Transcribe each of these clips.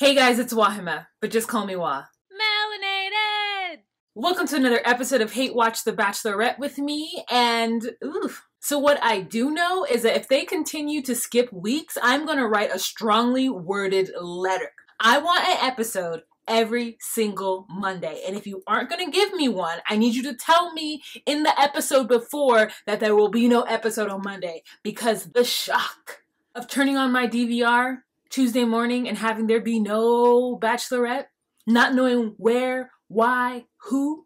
Hey guys, it's Wahima, but just call me Wah. Melanated! Welcome to another episode of Hate Watch the Bachelorette with me, and so what I do know is that if they continue to skip weeks, I'm gonna write a strongly worded letter. I want an episode every single Monday, and if you aren't gonna give me one, I need you to tell me in the episode before that there will be no episode on Monday, because the shock of turning on my DVR Tuesday morning and having there be no Bachelorette, not knowing where, why, who,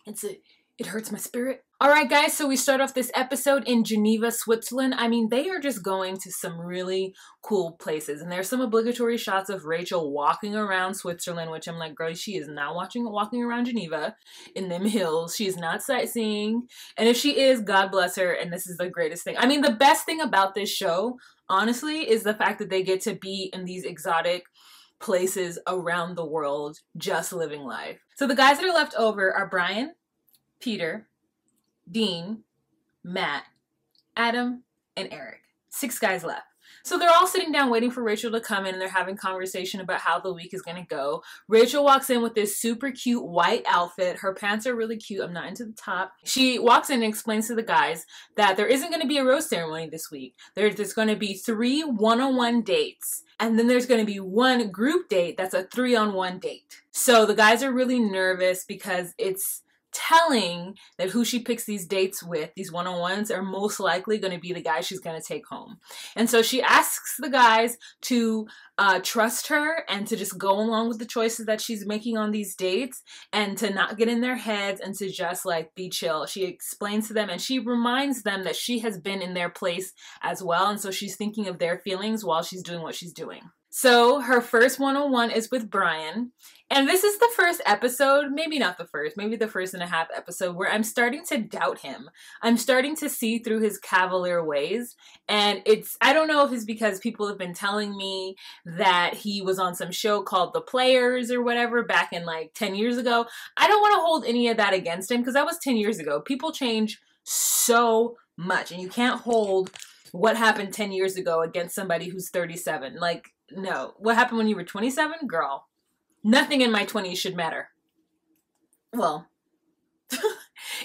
it hurts my spirit. Alright guys, so we start off this episode in Geneva, Switzerland. I mean, they are just going to some really cool places. And there's some obligatory shots of Rachel walking around Switzerland, which I'm like, girl, she is not walking around Geneva in them hills. She is not sightseeing. And if she is, God bless her, and this is the greatest thing. I mean, the best thing about this show, honestly, is the fact that they get to be in these exotic places around the world, just living life. So the guys that are left over are Brian, Peter, Dean, Matt, Adam, and Eric. 6 guys left. So they're all sitting down waiting for Rachel to come in, and they're having conversation about how the week is going to go. Rachel walks in with this super cute white outfit. Her pants are really cute. I'm not into the top. She walks in and explains to the guys that there isn't going to be a rose ceremony this week. There's going to be 3 one-on-one dates. And then there's going to be 1 group date that's a 3-on-1 date. So the guys are really nervous because it's telling that who she picks these dates with, these one-on-ones, are most likely going to be the guy she's going to take home. And so she asks the guys to trust her and to just go along with the choices that she's making on these dates and to not get in their heads and to just like be chill. She explains to them and she reminds them that she has been in their place as well, and so she's thinking of their feelings while she's doing what she's doing. So her first one-on-one is with Brian, and this is the first episode, maybe not the first, maybe the first and a half episode, where I'm starting to doubt him. I'm starting to see through his cavalier ways, and I don't know if it's because people have been telling me that he was on some show called The Players or whatever back in like 10 years ago. I don't want to hold any of that against him because that was 10 years ago. People change so much, and you can't hold what happened 10 years ago against somebody who's 37. Like, no. What happened when you were 27? Girl, nothing in my 20s should matter. Well,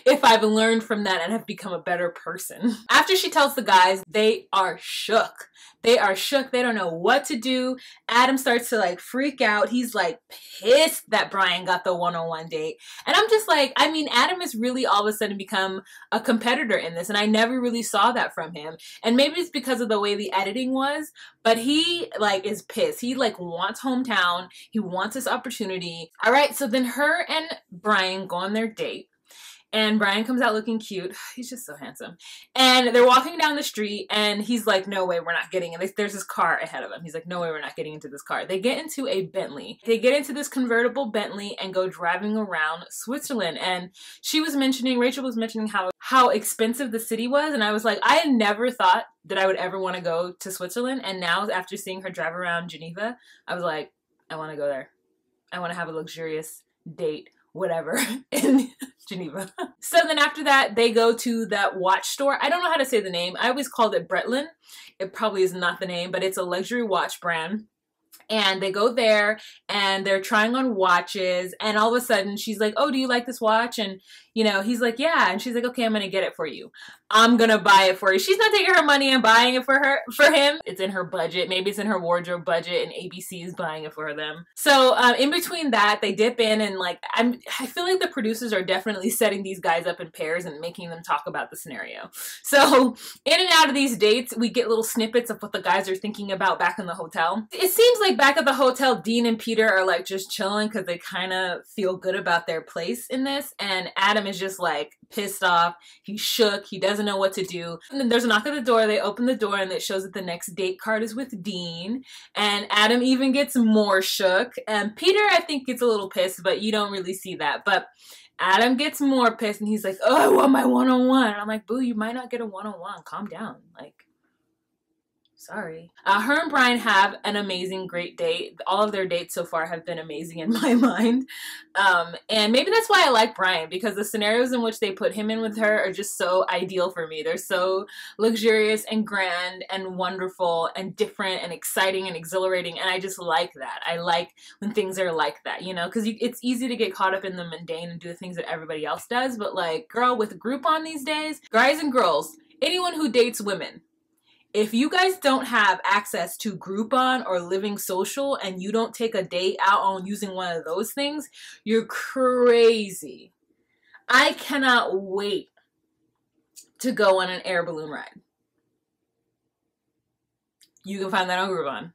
if I've learned from that and have become a better person. After she tells the guys, they are shook. They are shook. They don't know what to do. Adam starts to like freak out. He's like pissed that Brian got the one-on-one date. And I'm just like, I mean, Adam has really all of a sudden become a competitor in this. And I never really saw that from him. And maybe it's because of the way the editing was, but he like is pissed. He like wants hometown. He wants this opportunity. All right. So then her and Brian go on their date. And Brian comes out looking cute. He's just so handsome. And they're walking down the street, and he's like, no way, we're not getting in. There's this car ahead of him. He's like, no way, we're not getting into this car. They get into a Bentley. They get into this convertible Bentley and go driving around Switzerland. And Rachel was mentioning how expensive the city was. And I was like, I had never thought that I would ever want to go to Switzerland. And now, after seeing her drive around Geneva, I was like, I want to go there. I want to have a luxurious date, whatever, in Geneva. So then after that, they go to that watch store. I don't know how to say the name. I always called it Breitling. It probably is not the name, but it's a luxury watch brand. And they go there and they're trying on watches, and all of a sudden she's like, oh, do you like this watch? And you know, he's like, yeah. And she's like, okay, I'm gonna get it for you. I'm gonna buy it for you. She's not taking her money and buying it for him. It's in her budget. Maybe it's in her wardrobe budget, and ABC is buying it for them. So in between that, they dip in, and like I feel like the producers are definitely setting these guys up in pairs and making them talk about the scenario. So in and out of these dates, we get little snippets of what the guys are thinking about back in the hotel. It seems like back at the hotel, Dean and Peter are like just chilling because they kind of feel good about their place in this, and Adam is just like pissed off. He's shook. He doesn't know what to do. And then there's a knock at the door. They open the door, and it shows that the next date card is with Dean, and Adam even gets more shook, and Peter I think gets a little pissed, but you don't really see that. But Adam gets more pissed, and he's like, oh, I want my one-on-one. And I'm like, boo, you might not get a one-on-one. Calm down. Like, Sorry. Her and Brian have an amazing, great date. All of their dates so far have been amazing in my mind. And maybe that's why I like Brian, because the scenarios in which they put him in with her are just so ideal for me. They're so luxurious and grand and wonderful and different and exciting and exhilarating. And I just like that. I like when things are like that, you know, because it's easy to get caught up in the mundane and do the things that everybody else does. But like, girl, with Groupon these days, guys and girls, anyone who dates women, if you guys don't have access to Groupon or Living Social and you don't take a date out on using one of those things, you're crazy. I cannot wait to go on an air balloon ride. You can find that on Groupon.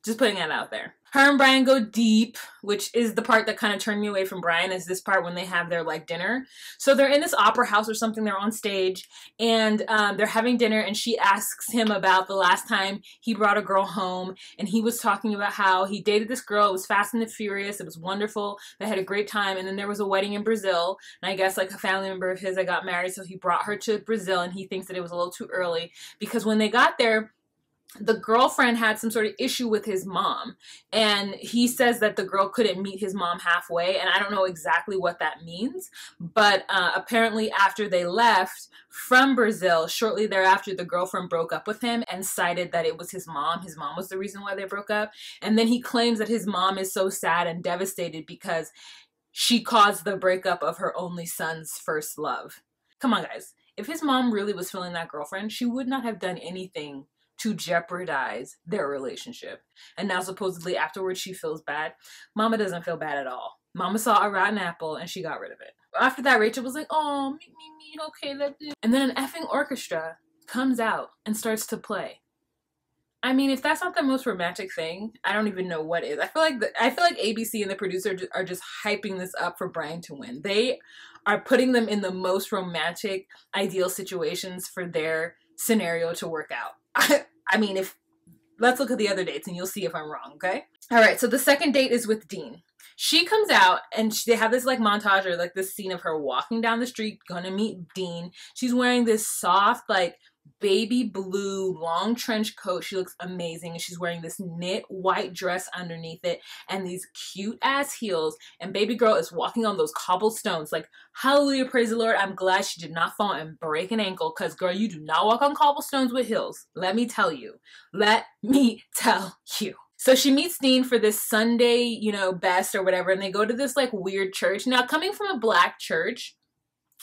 Just putting that out there. Her and Brian go deep, which is the part that kind of turned me away from Brian, is this part when they have their like dinner. So they're in this opera house or something, they're on stage, and they're having dinner, and she asks him about the last time he brought a girl home, and he was talking about how he dated this girl. It was Fast and the Furious. It was wonderful. They had a great time, and then there was a wedding in Brazil, and I guess like a family member of his that got married, so he brought her to Brazil, and he thinks that it was a little too early because when they got there, the girlfriend had some sort of issue with his mom, and he says that the girl couldn't meet his mom halfway, and I don't know exactly what that means, but apparently after they left from Brazil, shortly thereafter, the girlfriend broke up with him and cited that it was his mom. His mom was the reason why they broke up, and then he claims that his mom is so sad and devastated because she caused the breakup of her only son's first love. Come on, guys. If his mom really was feeling that girlfriend, she would not have done anything to jeopardize their relationship. And now supposedly afterwards she feels bad. Mama doesn't feel bad at all. Mama saw a rotten apple and she got rid of it. After that, Rachel was like, oh, me, okay, that's it. And then an effing orchestra comes out and starts to play. I mean, if that's not the most romantic thing, I don't even know what is. I feel like ABC and the producer are just hyping this up for Brian to win. They are putting them in the most romantic, ideal situations for their scenario to work out. I mean, let's look at the other dates and you'll see if I'm wrong, okay? All right, so the second date is with Dean. She comes out and they have this like montage or like this scene of her walking down the street, gonna meet Dean. She's wearing this soft, like baby blue long trench coat. She looks amazing, and she's wearing this knit white dress underneath it and these cute ass heels, and baby girl is walking on those cobblestones. Like, hallelujah, praise the Lord. I'm glad she did not fall and break an ankle, because girl, you do not walk on cobblestones with heels. Let me tell you. So she meets Dean for this Sunday, you know, best or whatever, and they go to this like weird church. Now, coming from a black church,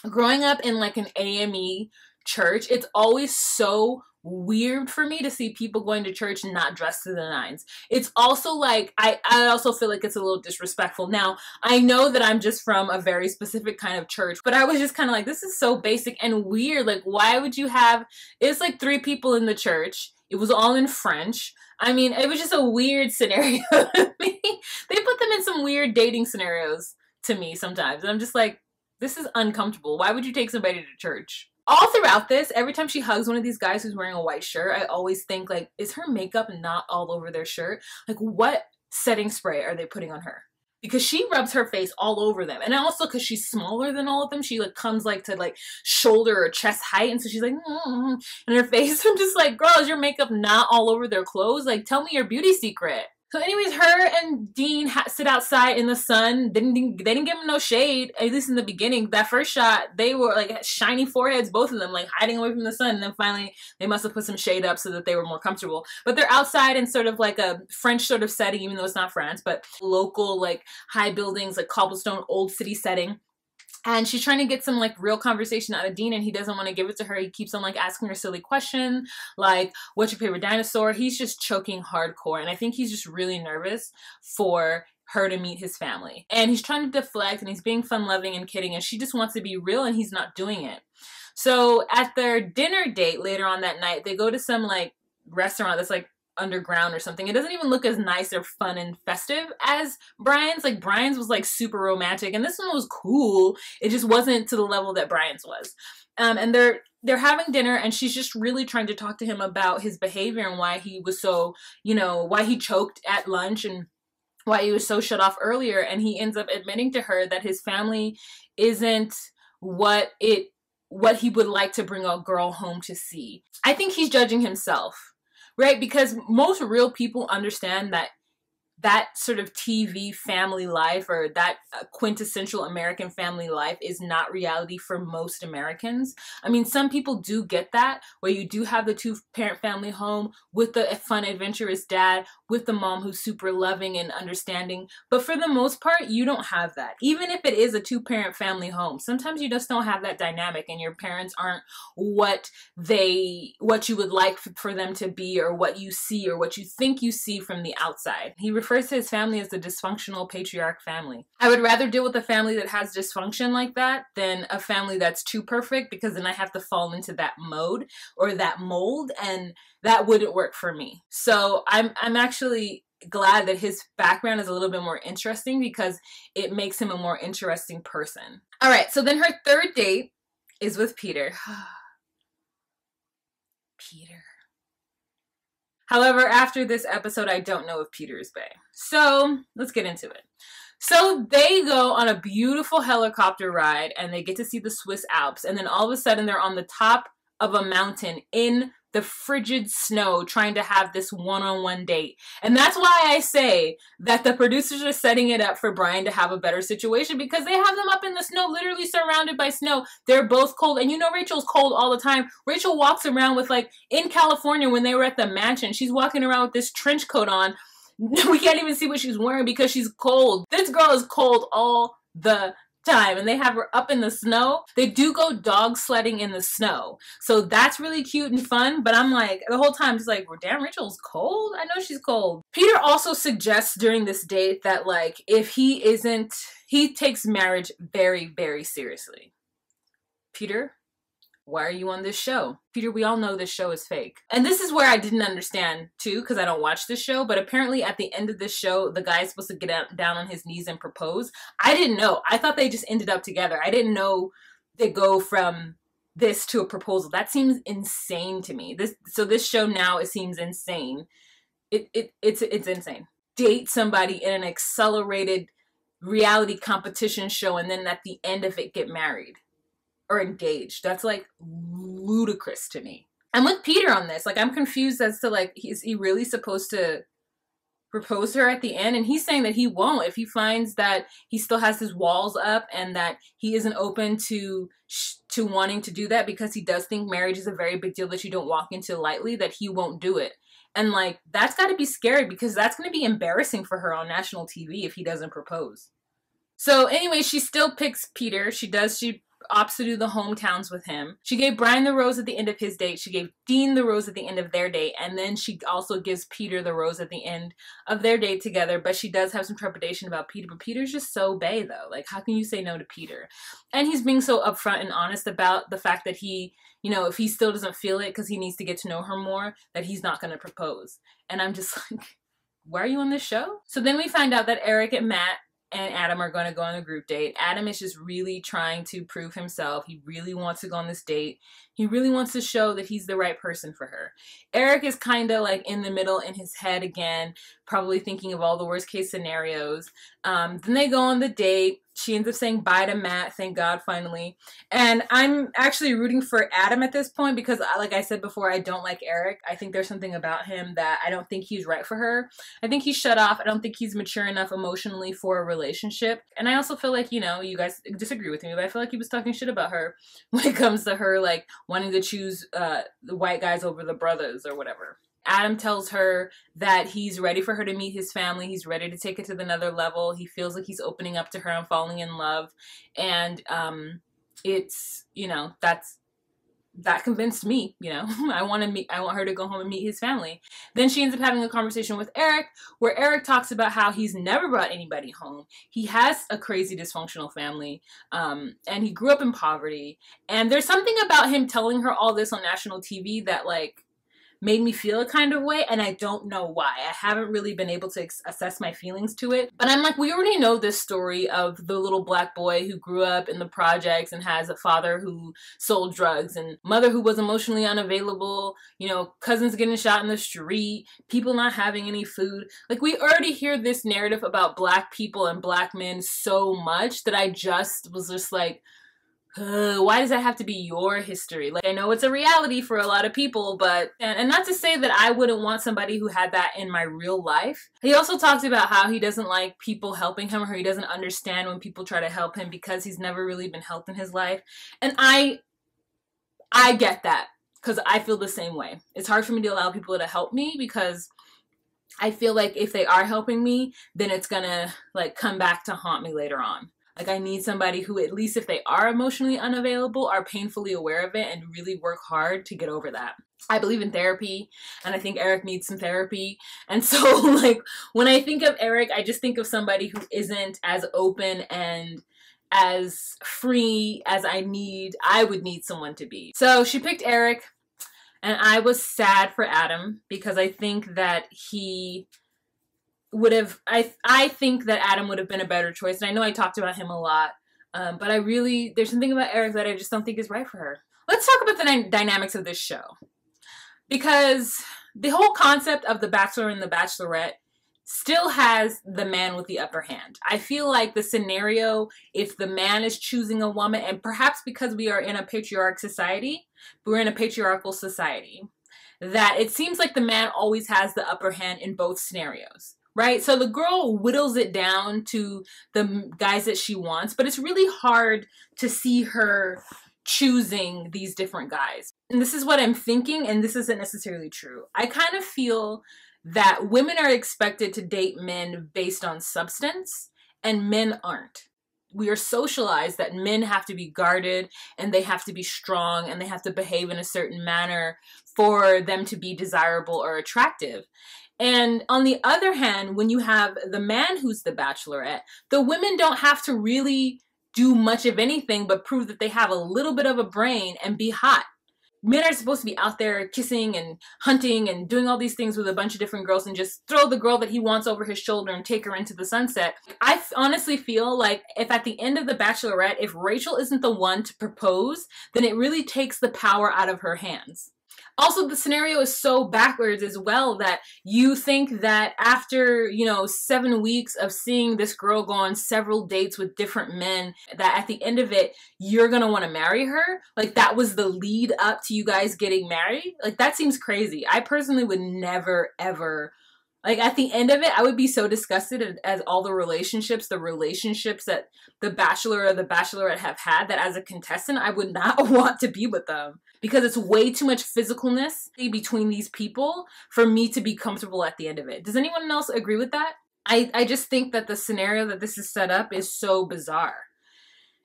growing up in like an AME church, it's always so weird for me to see people going to church not dressed to the nines. It's also like, I also feel like it's a little disrespectful. Now, I know that I'm just from a very specific kind of church, but I was just kind of like, this is so basic and weird. Like, why would you have, it's like 3 people in the church. It was all in French. I mean, it was just a weird scenario to me. They put them in some weird dating scenarios to me sometimes. And I'm just like, this is uncomfortable. Why would you take somebody to church? All throughout this, every time she hugs one of these guys who's wearing a white shirt, I always think, like, is her makeup not all over their shirt? Like, what setting spray are they putting on her? Because she rubs her face all over them. And also because she's smaller than all of them, she like comes like to like shoulder or chest height. And so she's like, and her face, I'm just like, girl, is your makeup not all over their clothes? Like, tell me your beauty secret. So anyways, her and Dean sit outside in the sun. They didn't give him no shade, at least in the beginning. That first shot, they were like shiny foreheads, both of them, like hiding away from the sun. And then finally, they must have put some shade up so that they were more comfortable. But they're outside in sort of like a French sort of setting, even though it's not France, but local, like high buildings, like cobblestone, old city setting. And she's trying to get some like real conversation out of Dean, and he doesn't want to give it to her. He keeps on like asking her silly questions, like, what's your favorite dinosaur? He's just choking hardcore. And I think he's just really nervous for her to meet his family. And he's trying to deflect, and he's being fun loving and kidding, and she just wants to be real, and he's not doing it. So at their dinner date later on that night, they go to some like restaurant that's like underground or something. It doesn't even look as nice or fun and festive as Brian's. Like, Brian's was like super romantic, and this one was cool. It just wasn't to the level that Brian's was. And they're having dinner, and she's just really trying to talk to him about his behavior and why he was so, you know, why he choked at lunch and why he was so shut off earlier. And he ends up admitting to her that his family isn't what he would like to bring a girl home to see. I think he's judging himself, right? Because most real people understand that that sort of TV family life, or that quintessential American family life, is not reality for most Americans. I mean, some people do get that, where you do have the two-parent family home with the fun, adventurous dad, with the mom who's super loving and understanding. But for the most part, you don't have that. Even if it is a two-parent family home, sometimes you just don't have that dynamic, and your parents aren't what you would like for them to be, or what you see, or what you think you see from the outside. He refers to his family as the dysfunctional patriarch family. I would rather deal with a family that has dysfunction like that than a family that's too perfect, because then I have to fall into that mode or that mold, and that wouldn't work for me. So I'm actually glad that his background is a little bit more interesting, because it makes him a more interesting person. All right, so then her third date is with Peter. Peter. However, after this episode, I don't know if Peter is bae. So let's get into it. So they go on a beautiful helicopter ride, and they get to see the Swiss Alps. And then all of a sudden, they're on the top of a mountain in the frigid snow, trying to have this one-on-one date. And that's why I say that the producers are setting it up for Brian to have a better situation, because they have them up in the snow, literally surrounded by snow. They're both cold. And you know Rachel's cold all the time. Rachel walks around with, like, in California when they were at the mansion, she's walking around with this trench coat on. We can't even see what she's wearing because she's cold. This girl is cold all the time, and they have her up in the snow. They do go dog sledding in the snow, so that's really cute and fun. But I'm like, the whole time just like, well, damn, Rachel's cold. I know she's cold. Peter also suggests during this date that, like, if he takes marriage very, very seriously. Peter, why are you on this show? Peter, we all know this show is fake. And this is where I didn't understand too, because I don't watch this show, but apparently at the end of this show, the guy's supposed to get down on his knees and propose. I didn't know. I thought they just ended up together. I didn't know they go from this to a proposal. That seems insane to me. This show now, it seems insane. It's insane. Date somebody in an accelerated reality competition show, and then at the end of it get married or engaged. That's like ludicrous to me. I'm with Peter on this. Like, I'm confused as to, like, is he really supposed to propose to her at the end? And he's saying that he won't. If he finds that he still has his walls up and that he isn't open to wanting to do that, because he does think marriage is a very big deal that you don't walk into lightly, that he won't do it. And, like, that's got to be scary, because that's going to be embarrassing for her on national TV if he doesn't propose. So anyway, she still picks Peter. She opts to do the hometowns with him. She gave Brian the rose at the end of his date. She gave Dean the rose at the end of their date. And then she also gives Peter the rose at the end of their date together. But she does have some trepidation about Peter. But Peter's just so bae, though. Like, how can you say no to Peter? And he's being so upfront and honest about the fact that he, you know, if he still doesn't feel it because he needs to get to know her more, that he's not going to propose. And I'm just like, why are you on this show? So then we find out that Eric and Matt and Adam are going to go on a group date. Adam is just really trying to prove himself. He really wants to go on this date. He really wants to show that he's the right person for her. Eric is kind of like in the middle in his head again, probably thinking of all the worst case scenarios. Then they go on the date. She ends up saying bye to Matt, thank God, finally. And I'm actually rooting for Adam at this point, because, like I said before, I don't like Eric. I think there's something about him that I don't think he's right for her. I think he's shut off. I don't think he's mature enough emotionally for a relationship. And I also feel like, you know, you guys disagree with me, but I feel like he was talking shit about her when it comes to her, like, wanting to choose the white guys over the brothers or whatever. Adam tells her that he's ready for her to meet his family. He's ready to take it to another level. He feels like he's opening up to her and falling in love. And it's, you know, that convinced me, you know. I want her to go home and meet his family. Then she ends up having a conversation with Eric, where Eric talks about how he's never brought anybody home. He has a crazy dysfunctional family, and he grew up in poverty. And there's something about him telling her all this on national TV that, like, made me feel a kind of way, and I don't know why. I haven't really been able to assess my feelings to it. But I'm like, we already know this story of the little black boy who grew up in the projects and has a father who sold drugs, and mother who was emotionally unavailable, you know, cousins getting shot in the street, people not having any food. Like, we already hear this narrative about black people and black men so much that I just was just like, Why does that have to be your history? Like, I know it's a reality for a lot of people, but, and not to say that I wouldn't want somebody who had that in my real life. He also talked about how he doesn't like people helping him, or he doesn't understand when people try to help him because he's never really been helped in his life. And I get that, because I feel the same way. It's hard for me to allow people to help me because I feel like if they are helping me, then it's gonna like come back to haunt me later on. Like, I need somebody who, at least if they are emotionally unavailable, are painfully aware of it and really work hard to get over that. I believe in therapy, and I think Eric needs some therapy. And so, like, when I think of Eric, I just think of somebody who isn't as open and as free as I would need someone to be. So she picked Eric, and I was sad for Adam because I think that he would have, I think that Adam would have been a better choice. And I know I talked about him a lot, but there's something about Eric that I just don't think is right for her. Let's talk about the dynamics of this show. Because the whole concept of The Bachelor and The Bachelorette still has the man with the upper hand. I feel like the scenario, if the man is choosing a woman, and perhaps because we are in a patriarchal society, that it seems like the man always has the upper hand in both scenarios. Right? So the girl whittles it down to the guys that she wants, but it's really hard to see her choosing these different guys. And this is what I'm thinking, and this isn't necessarily true. I kind of feel that women are expected to date men based on substance, and men aren't. We are socialized that men have to be guarded, and they have to be strong, and they have to behave in a certain manner for them to be desirable or attractive. And on the other hand, when you have the man who's the bachelorette, the women don't have to really do much of anything but prove that they have a little bit of a brain and be hot. Men are supposed to be out there kissing and hunting and doing all these things with a bunch of different girls and just throw the girl that he wants over his shoulder and take her into the sunset. I honestly feel like if at the end of The Bachelorette, if Rachel isn't the one to propose, then it really takes the power out of her hands. Also, the scenario is so backwards as well that you think that after, 7 weeks of seeing this girl go on several dates with different men, that at the end of it, you're going to want to marry her. Like, that was the lead up to you guys getting married. Like, that seems crazy. I personally would never, ever, like, at the end of it, I would be so disgusted as all the relationships that the Bachelor or the Bachelorette have had, that as a contestant, I would not want to be with them. Because it's way too much physicalness between these people for me to be comfortable at the end of it. Does anyone else agree with that? I just think that the scenario that this is set up is so bizarre.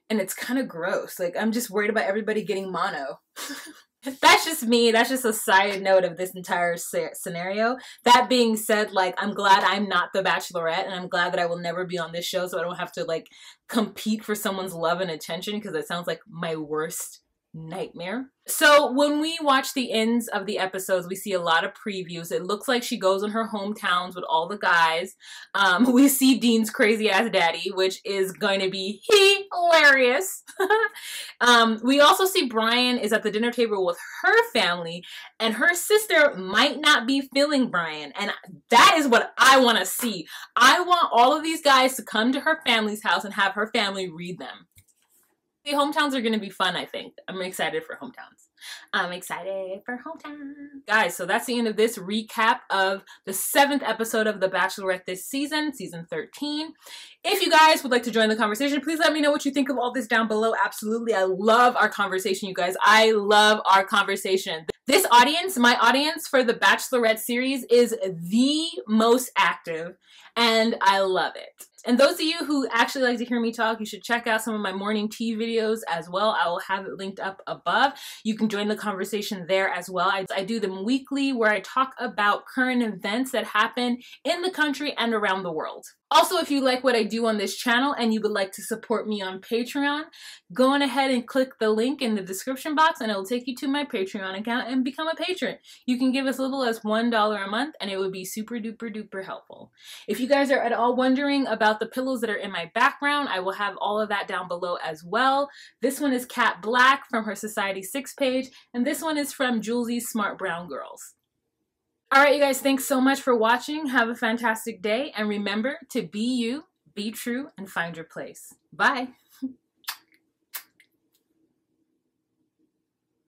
And it's kind of gross. Like, I'm just worried about everybody getting mono. That's just me. That's just a side note of this entire scenario. That being said, like, I'm glad I'm not the Bachelorette, and I'm glad that I will never be on this show, so I don't have to, like, compete for someone's love and attention, because it sounds like my worst nightmare. So when we watch the ends of the episodes, we see a lot of previews. It looks like she goes in her hometowns with all the guys. We see Dean's crazy ass daddy, which is going to be hilarious. We also see Brian is at the dinner table with her family, and her sister might not be feeling Brian. And that is what I want to see. I want all of these guys to come to her family's house and have her family read them. The hometowns are going to be fun, I think. I'm excited for hometowns. Guys, so that's the end of this recap of the 7th episode of The Bachelorette this season, season 13. If you guys would like to join the conversation, please let me know what you think of all this down below. Absolutely. I love our conversation, you guys. I love our conversation. This audience, my audience for the Bachelorette series, is the most active, and I love it. And those of you who actually like to hear me talk, you should check out some of my morning tea videos as well. I will have it linked up above. You can join the conversation there as well. I do them weekly, where I talk about current events that happen in the country and around the world. Also, if you like what I do on this channel and you would like to support me on Patreon, go on ahead and click the link in the description box, and it will take you to my Patreon account and become a patron. You can give as little as $1 a month, and it would be super duper duper helpful. If you guys are at all wondering about the pillows that are in my background, I will have all of that down below as well. This one is Cat Black from her Society 6 page, and this one is from Julesie's Smart Brown Girls. Alright, you guys, thanks so much for watching. Have a fantastic day, and remember to be you, be true, and find your place. Bye!